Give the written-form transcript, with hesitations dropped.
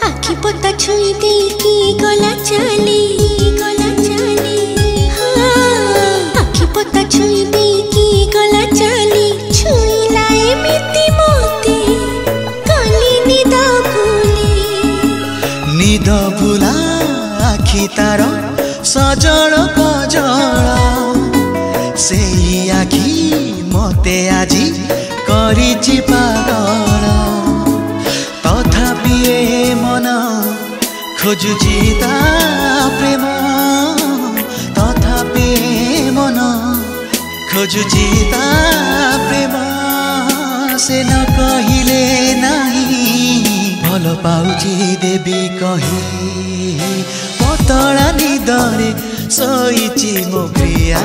आखि पता छुई दे की गला चली आखि पता छुई दे की गला चली छुईला एमिति मोते कली निद भुला आखि तार सजल कजल से आखि मते आजी करिछि पागल तथापि ए मन खोजुछि ता प्रेम तथापि ए मन खोजुछि ता प्रेम से न कहिले नाही भल पाउछि देवी कही पतला निदरे सोइछि मो प्रिया।